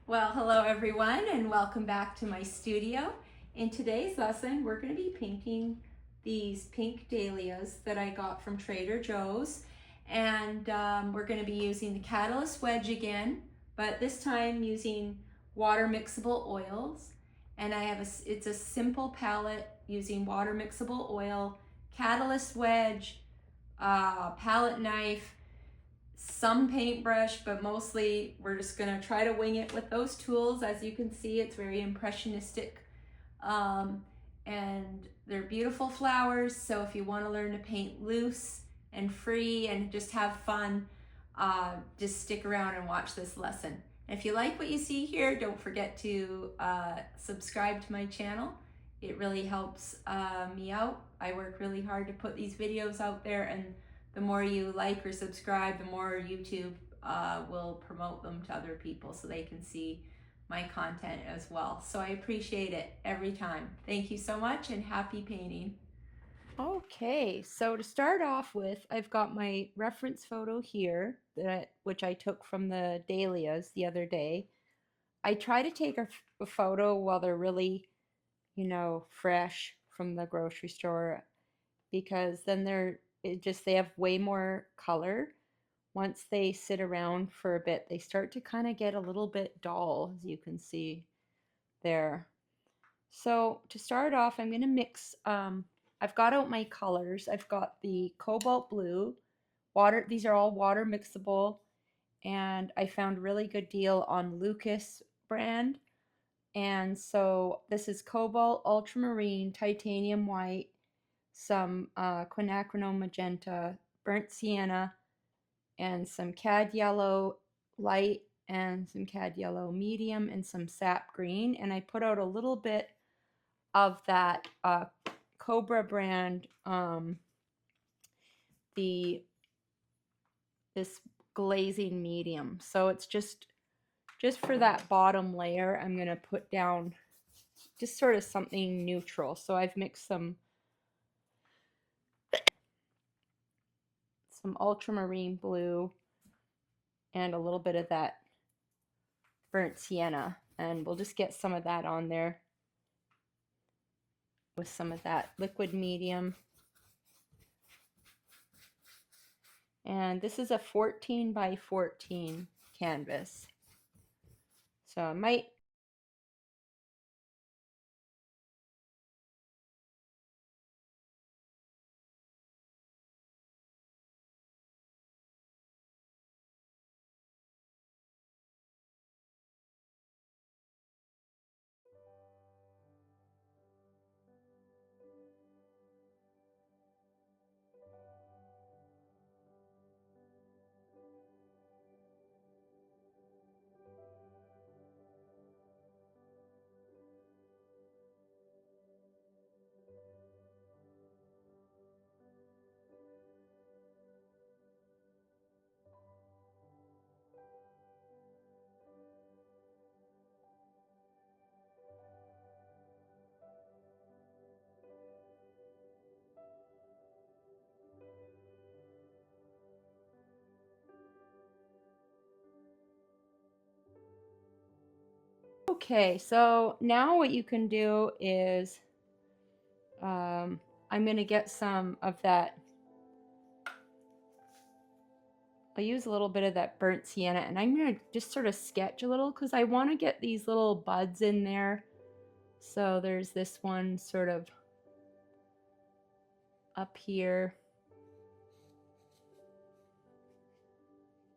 Well, hello everyone and welcome back to my studio. In today's lesson, we're going to be painting these pink dahlias that I got from Trader Joe's. And we're going to be using the Catalyst wedge again, but this time using water mixable oils. And it's a simple palette using water mixable oil, Catalyst wedge, palette knife, some paintbrush, but mostly we're just gonna try to wing it with those tools. As you can see, it's very impressionistic, um, and they're beautiful flowers. So if you want to learn to paint loose and free and just have fun, just stick around and watch this lesson. And if you like what you see here, don't forget to subscribe to my channel. It really helps me out. I work really hard to put these videos out there, and the more you like or subscribe, the more YouTube will promote them to other people so they can see my content as well. So I appreciate it every time. Thank you so much and happy painting. Okay, so to start off with, I've got my reference photo here, which I took from the Dahlias the other day. I try to take a photo while they're really, fresh from the grocery store, because then they have way more color. Once they sit around for a bit, they start to kind of get a little bit dull, as you can see there. So to start off, I'm going to mix, I've got out my colors. I've got the cobalt blue, these are all water mixable, and I found a really good deal on Lucas brand. And so this is cobalt, ultramarine, titanium white, some quinacridone magenta, burnt sienna, and some cad yellow light, and some cad yellow medium, and some sap green. And I put out a little bit of that Cobra brand, this glazing medium. So it's just for that bottom layer, I'm going to put down just sort of something neutral. So I've mixed some ultramarine blue and a little bit of that burnt sienna, and we'll just get some of that on there with some of that liquid medium. And this is a 14 by 14 canvas, so I might Okay, so now what you can do is I'm going to get some of that. I'll use a little bit of that burnt sienna, and I'm going to just sort of sketch a little because I want to get these little buds in there. So there's this one sort of up here.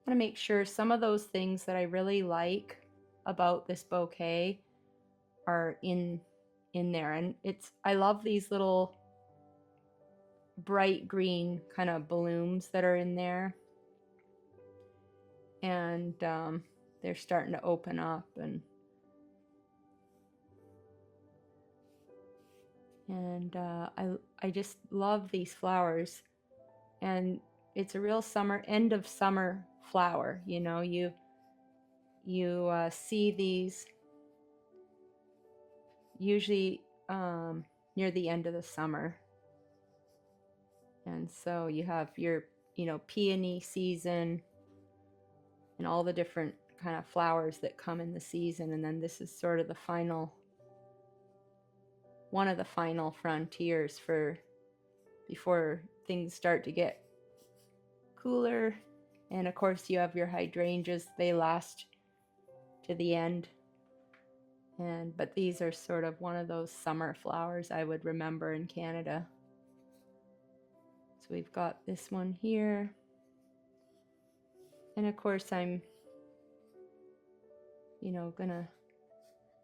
I want to make sure some of those things that I really like about this bouquet are in there. And I love these little bright green kind of blooms that are in there, and they're starting to open up, and I just love these flowers, and it's a real end of summer flower. You see these usually near the end of the summer, and so you have your peony season and all the different kind of flowers that come in the season, and then this is sort of the final, one of the final frontiers for before things start to get cooler. And of course you have your hydrangeas, they last to the end. But these are sort of one of those summer flowers I would remember in Canada. So we've got this one here. And of course I'm, you know, gonna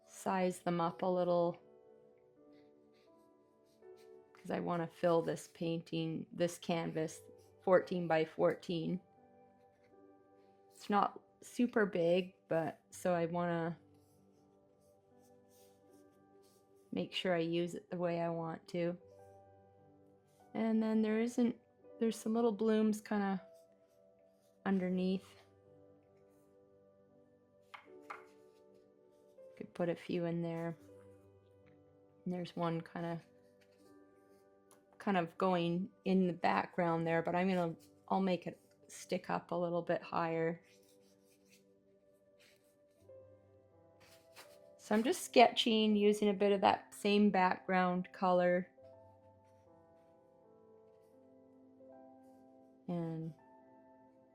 size them up a little because I want to fill this painting, this canvas, 14 by 14. It's not super big, but so I want to make sure I use it the way I want to. And then there's some little blooms kind of underneath. Could put a few in there. And there's one kind of going in the background there, but I'll make it stick up a little bit higher. So I'm just sketching using a bit of that same background color. And,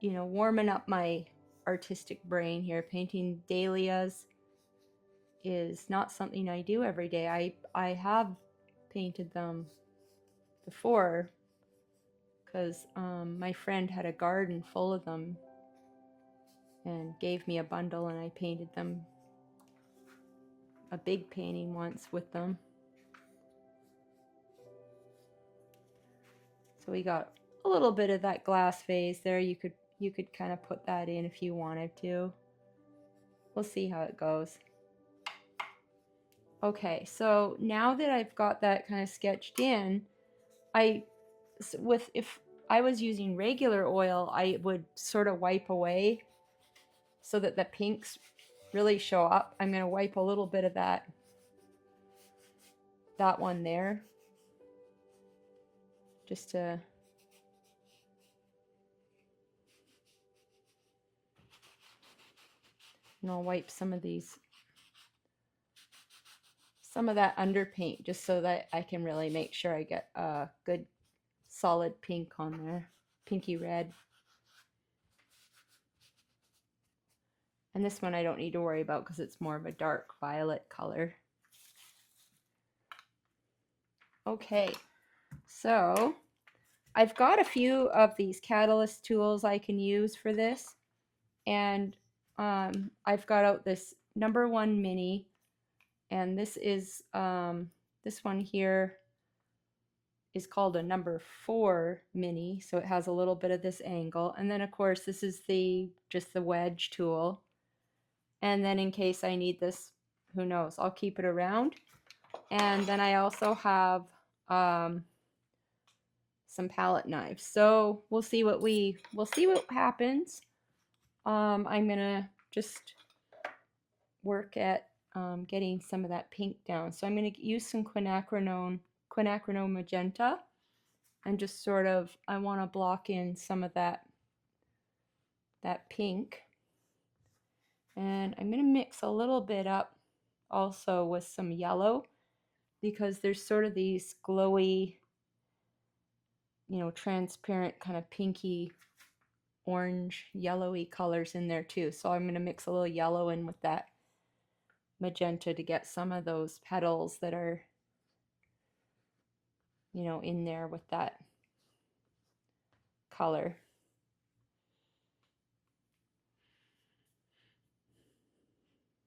you know, warming up my artistic brain here. Painting dahlias is not something I do every day. I have painted them before because my friend had a garden full of them and gave me a bundle, and I painted them, a big painting once with them. So we got a little bit of that glass vase there. You could kind of put that in if you wanted to. We'll see how it goes. Okay, so now that I've got that kind of sketched in, if I was using regular oil, I would sort of wipe away so that the pinks really show up. I'm going to wipe a little bit of that one there, just to and I'll wipe some of that underpaint just so that I can really make sure I get a good solid pink on there, pinky red. And this one I don't need to worry about because it's more of a dark violet color. Okay, so I've got a few of these catalyst tools I can use for this, and I've got out this number 1 mini, and this is this one here is called a number 4 mini, so it has a little bit of this angle. And then of course this is just the wedge tool, and then in case I need this, who knows, I'll keep it around. And then I also have some palette knives, so we'll see what happens. I'm gonna just work at getting some of that pink down. So I'm going to use some quinacridone magenta, and just sort of, I want to block in some of that pink. And I'm going to mix a little bit up also with some yellow, because there's sort of these glowy, you know, transparent kind of pinky orange yellowy colors in there too. So I'm going to mix a little yellow in with that magenta to get some of those petals that are, you know, in there with that color.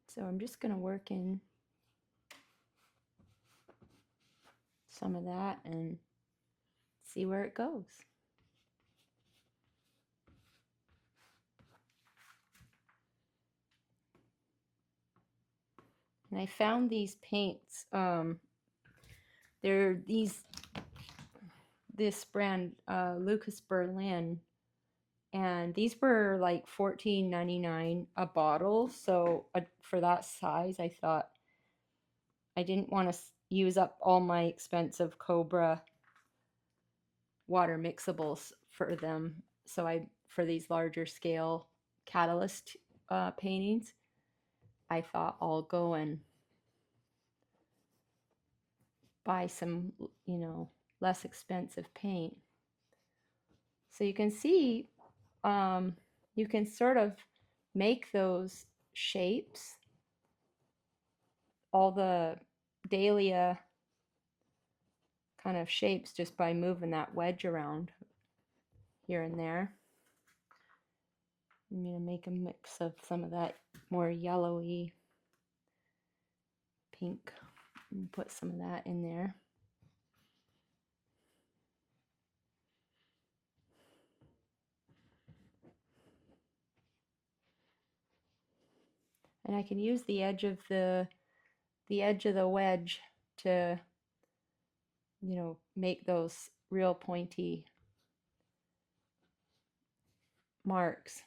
So I'm just going to work in some of that and see where it goes. And I found these paints. They're this brand, Lucas Berlin, and these were like $14.99 a bottle. So for that size, I thought I didn't want to use up all my expensive Cobra water mixables for them. So for these larger scale catalyst paintings, I thought I'll go and buy some, you know, less expensive paint. So you can see, you can sort of make those shapes, all the dahlia kind of shapes, just by moving that wedge around here and there. I'm going to make a mix of some of that more yellowy pink and put some of that in there. And I can use the edge of the wedge to, you know, make those real pointy marks.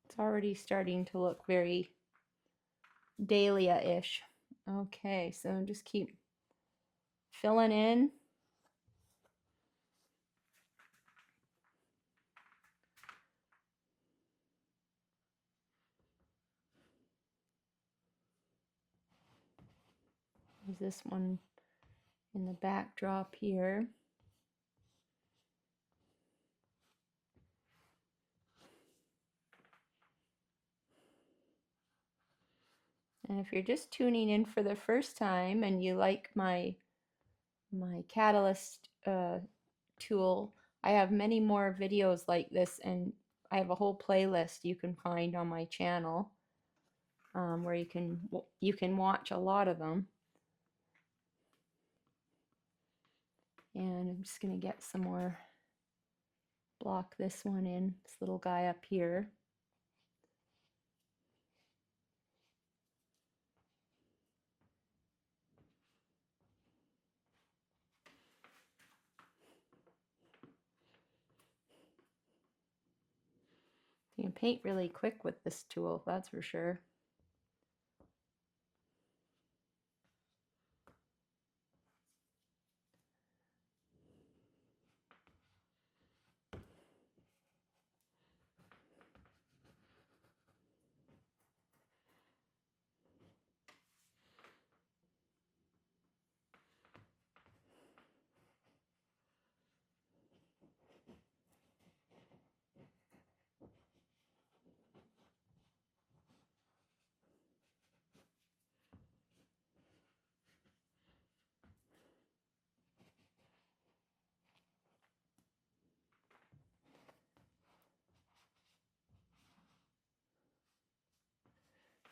It's already starting to look very dahlia-ish. Okay, so just keep filling in. There's this one in the backdrop here. And if you're just tuning in for the first time and you like my catalyst tool, I have many more videos like this, and I have a whole playlist you can find on my channel where you can watch a lot of them. And I'm just going to get some more, block this one in, this little guy up here. You can paint really quick with this tool, that's for sure.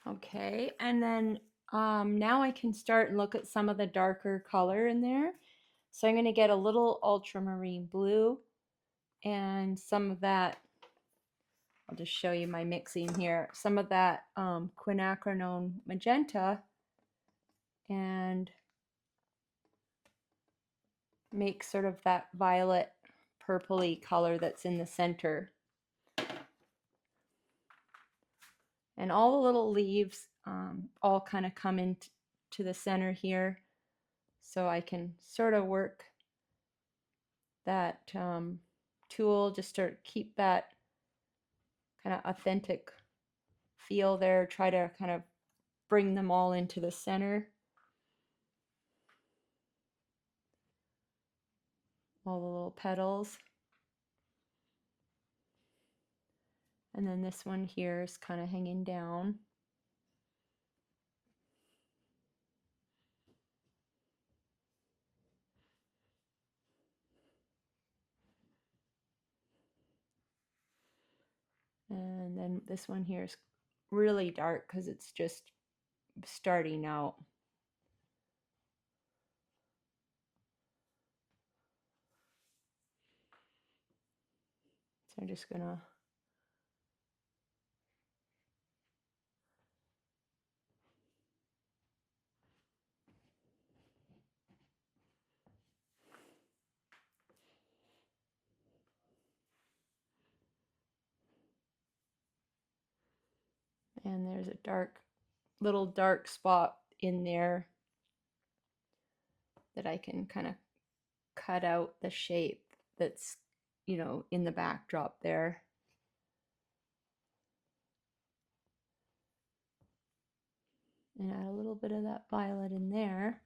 Okay, and then now I can start and look at some of the darker color in there. So I'm going to get a little ultramarine blue and some of that, I'll just show you my mixing here, some of that quinacridone magenta, and make sort of that violet purpley color that's in the center. And all the little leaves all kind of come into the center here, so I can sort of work that tool just to keep that kind of authentic feel there, try to kind of bring them all into the center. All the little petals. And then this one here is kind of hanging down. And then this one here is really dark because it's just starting out. So I'm just gonna and there's a little dark spot in there that I can kind of cut out the shape that's, you know, in the backdrop there. And add a little bit of that violet in there.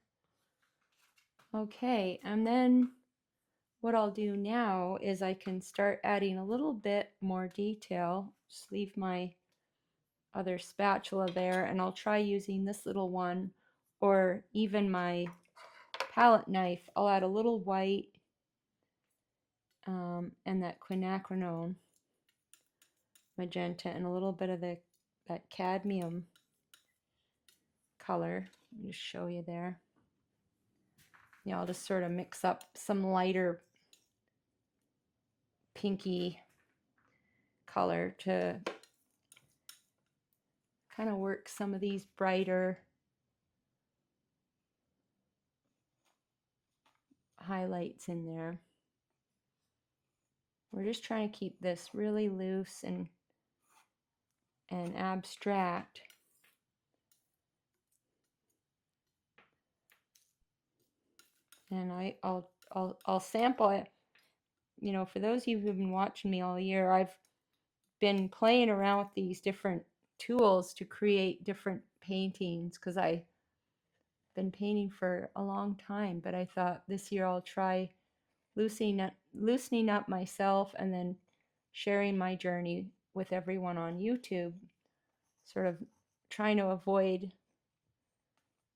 Okay, and then what I'll do now is I can start adding a little bit more detail. Just leave my other spatula there, and I'll try using this little one, or even my palette knife. I'll add a little white and that quinacridone magenta and a little bit of that cadmium color. Let me just show you there. Yeah, I'll just sort of mix up some lighter pinky color to kind of work some of these brighter highlights in there. We're just trying to keep this really loose and abstract. And I'll sample it. You know, for those of you who've been watching me all year, I've been playing around with these different tools to create different paintings because I've been painting for a long time, but I thought this year I'll try loosening up myself and then sharing my journey with everyone on YouTube, sort of trying to avoid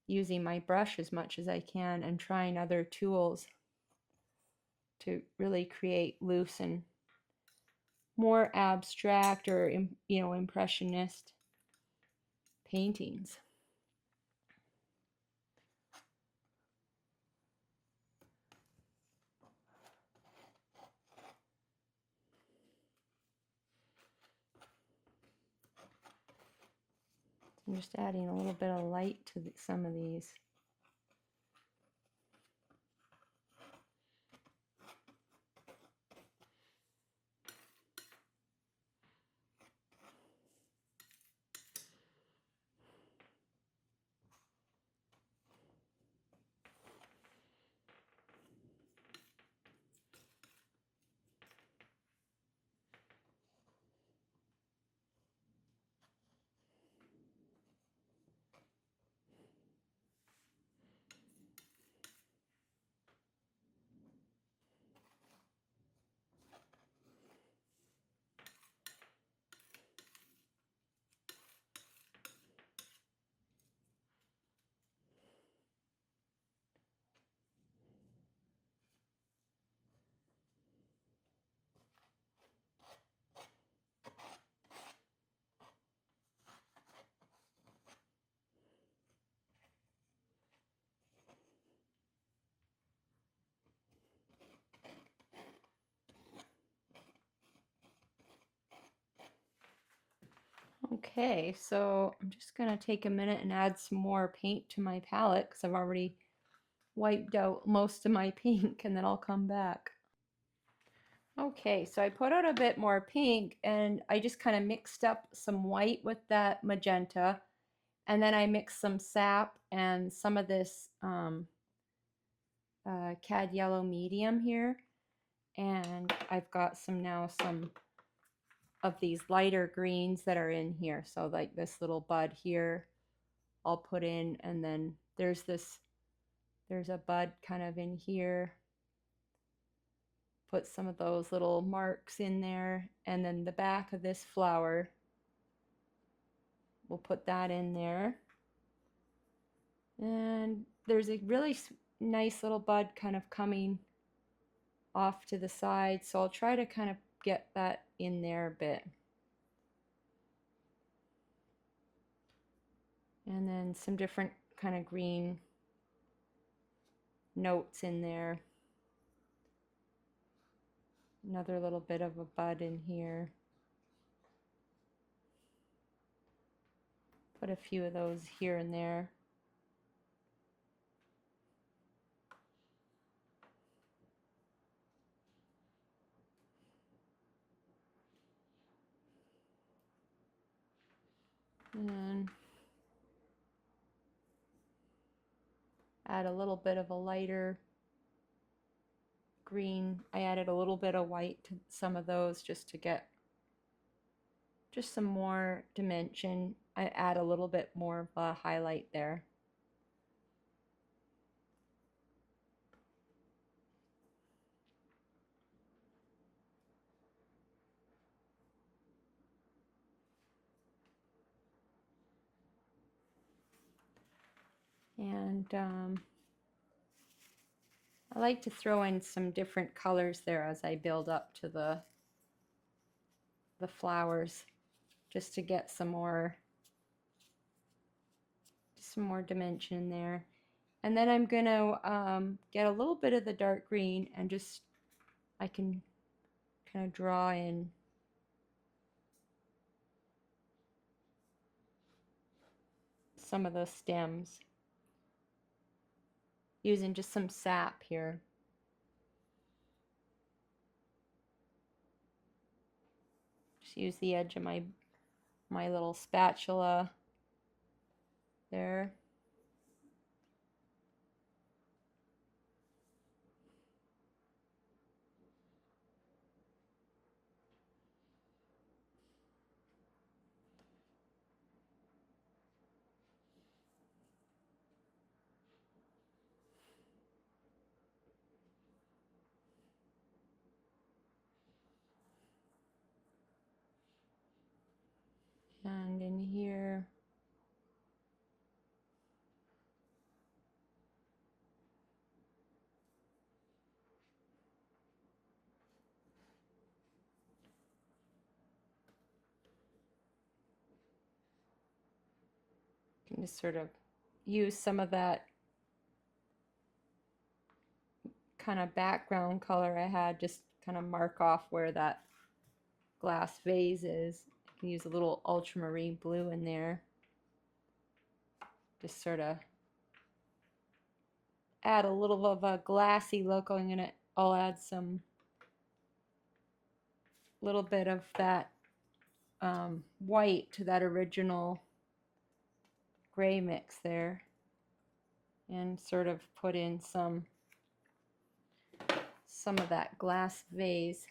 using my brush as much as I can and trying other tools to really create loose and more abstract or, you know, impressionist paintings. I'm just adding a little bit of light to some of these. Okay, so I'm just going to take a minute and add some more paint to my palette because I've already wiped out most of my pink, and then I'll come back. Okay, so I put out a bit more pink and I just kind of mixed up some white with that magenta, and then I mixed some sap and some of this cad yellow medium here, and I've got some of these lighter greens that are in here. So like this little bud here I'll put in, and then there's a bud kind of in here. Put some of those little marks in there, and then the back of this flower, we'll put that in there. And there's a really nice little bud kind of coming off to the side, so I'll try to kind of get that in there a bit. And then some different kind of green notes in there. Another little bit of a bud in here. Put a few of those here and there. And add a little bit of a lighter green. I added a little bit of white to some of those just to get just some more dimension. I add a little bit more of a highlight there. And I like to throw in some different colors there as I build up to the flowers, just to get some more dimension there. And then I'm gonna get a little bit of the dark green and just, I can kind of draw in some of the stems using just some sap here. Just use the edge of my little spatula there. And in here, you can just sort of use some of that kind of background color I had, just kind of mark off where that glass vase is. You can use a little ultramarine blue in there. Just sort of add a little of a glassy look. I'll add some little bit of that white to that original gray mix there, and sort of put in some of that glass vase.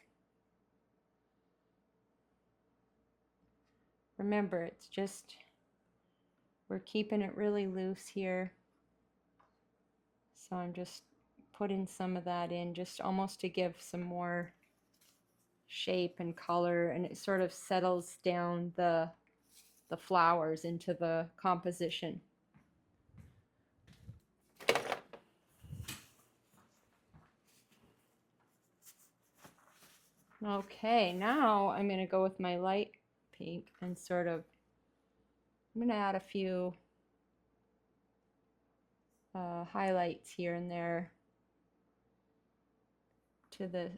Remember, it's just, we're keeping it really loose here. So I'm just putting some of that in, just almost to give some more shape and color, and it sort of settles down the flowers into the composition. Okay, now I'm going to go with my light pink and sort of, I'm going to add a few highlights here and there to the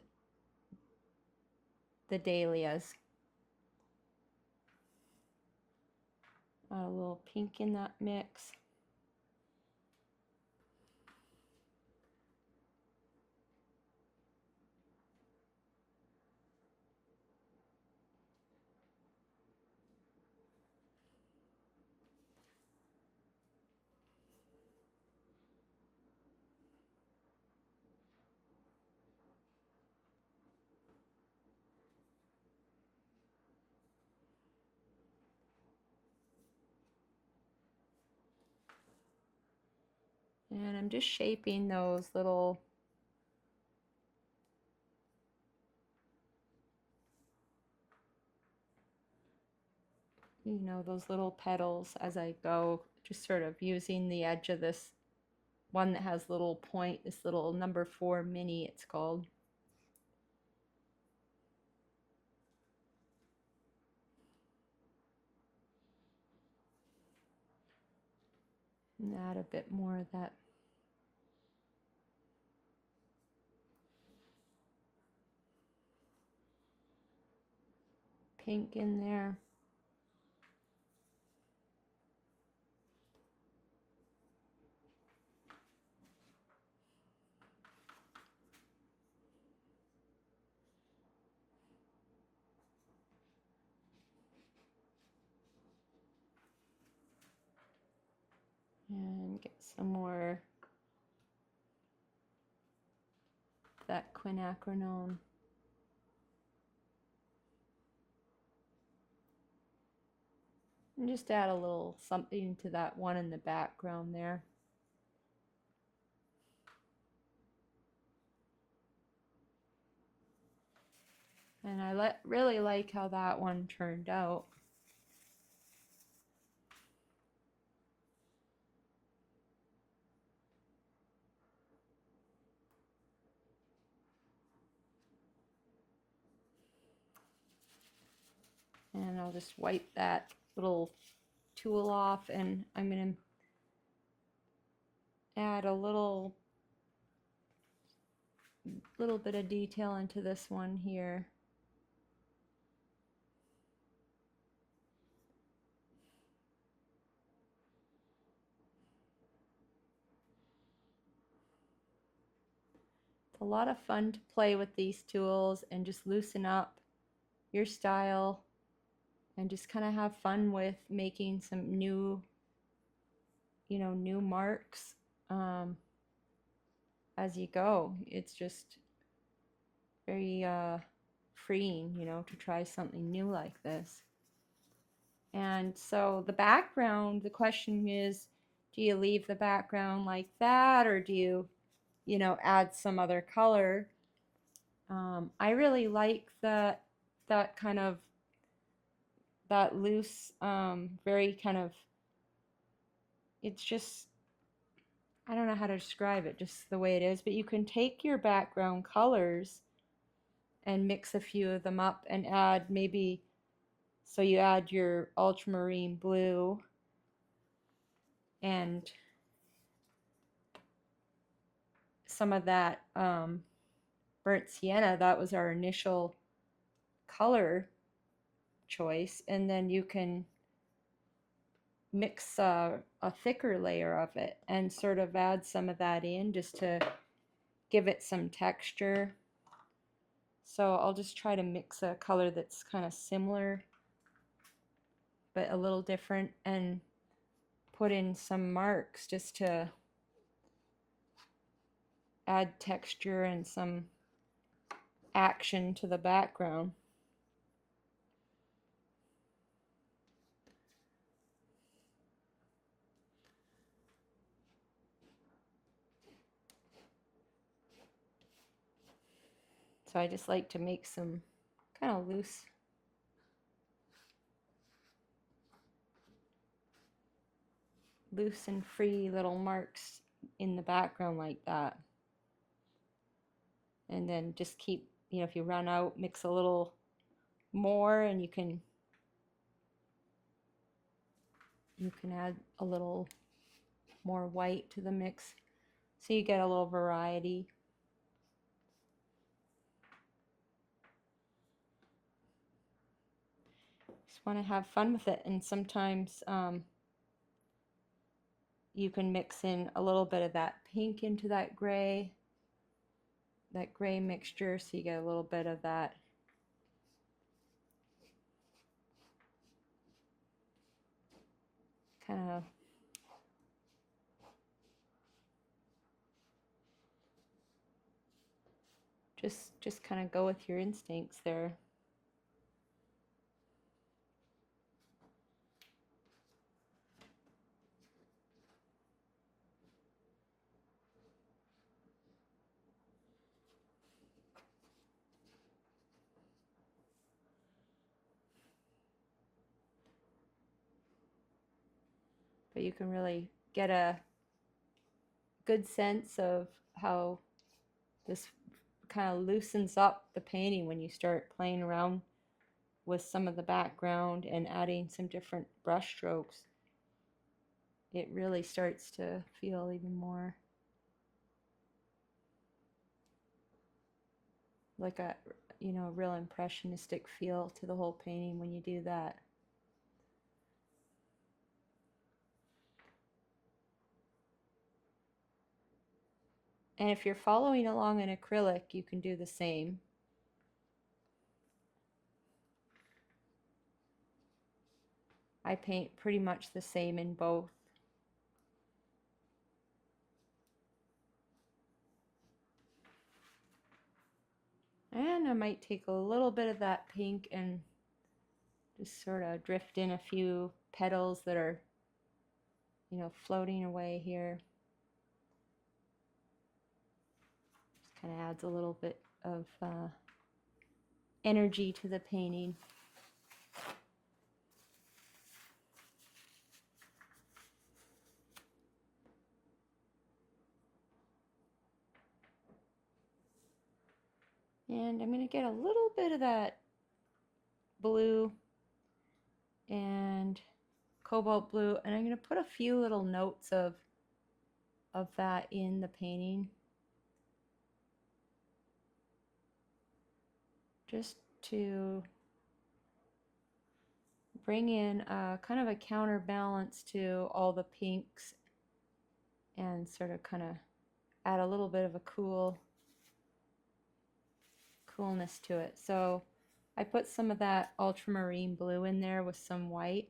dahlias. Add a little pink in that mix. And I'm just shaping those little those little petals as I go, just sort of using the edge of this one that has little point, this little number 4 mini it's called. And add a bit more of that pink in there. And get some more that quinacridone. And just add a little something to that one in the background there. And I really like how that one turned out. And I'll just wipe that little tool off, and I'm going to add a little bit of detail into this one here. It's a lot of fun to play with these tools and just loosen up your style and just kind of have fun with making some new, new marks as you go. It's just very freeing, to try something new like this. And so the background, the question is, do you leave the background like that, or do you, add some other color? I really like that kind of, that loose, very kind of, it's just, I don't know how to describe it, just the way it is, but you can take your background colors and mix a few of them up and add maybe, so you add your ultramarine blue and some of that burnt sienna. That was our initial color choice, and then you can mix a thicker layer of it and sort of add some of that in just to give it some texture. So I'll just try to mix a color that's kind of similar but a little different and put in some marks just to add texture and some action to the background. So I just like to make some kind of loose and free little marks in the background like that. And then just keep, if you run out, mix a little more, and you can add a little more white to the mix, so you get a little variety. Just want to have fun with it, and sometimes you can mix in a little bit of that pink into that gray mixture, so you get a little bit of that kind of just kind of go with your instincts there. But you can really get a good sense of how this kind of loosens up the painting when you start playing around with some of the background and adding some different brush strokes. It really starts to feel even more like a real impressionistic feel to the whole painting when you do that. And if you're following along in acrylic, you can do the same. I paint pretty much the same in both. And I might take a little bit of that pink and just sort of drift in a few petals that are, you know, floating away here. Just kind of adds a little bit of energy to the painting. And I'm going to get a little bit of that blue and cobalt blue, and I'm going to put a few little notes of that in the painting, just to bring in kind of a counterbalance to all the pinks and sort of kind of add a little bit of a coolness to it. So I put some of that ultramarine blue in there with some white,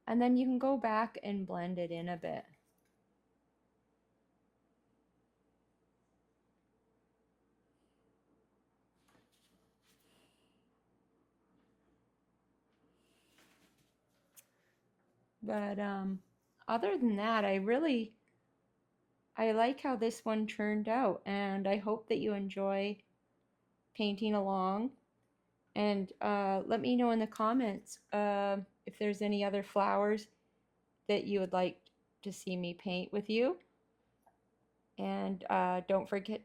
and then you can go back and blend it in a bit. But other than that, I like how this one turned out, and I hope that you enjoy painting along. And let me know in the comments if there's any other flowers that you would like to see me paint with you. And don't forget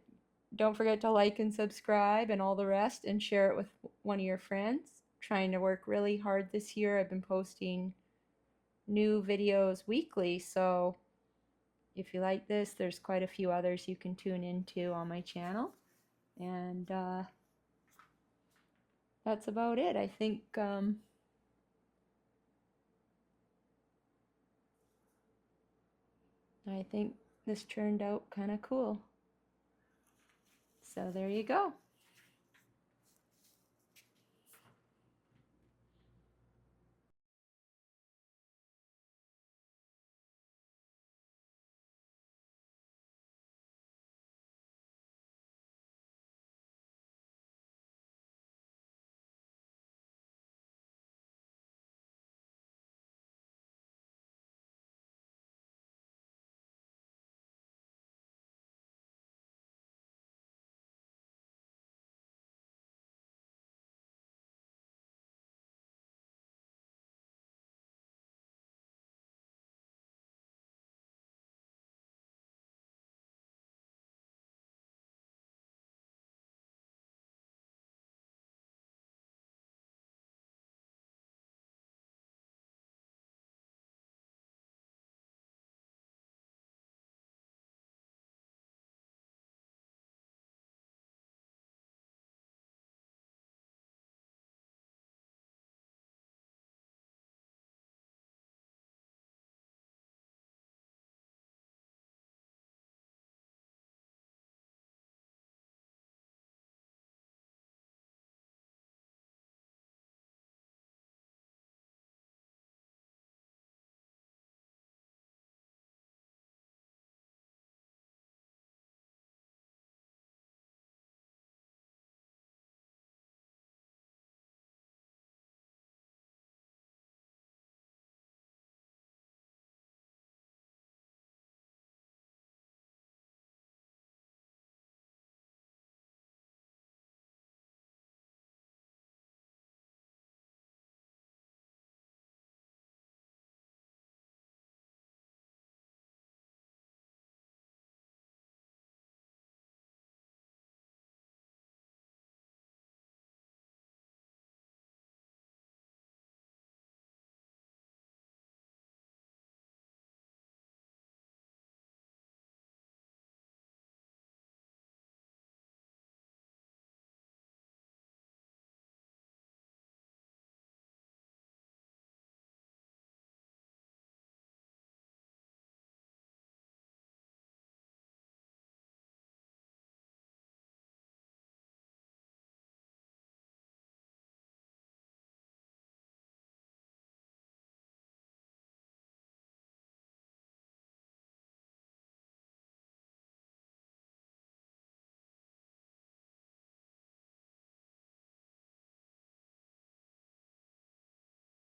to like and subscribe and all the rest, and share it with one of your friends. Trying to work really hard this year. I've been posting new videos weekly, so if you like this, there's quite a few others you can tune into on my channel. And that's about it. I think this turned out kind of cool. So there you go.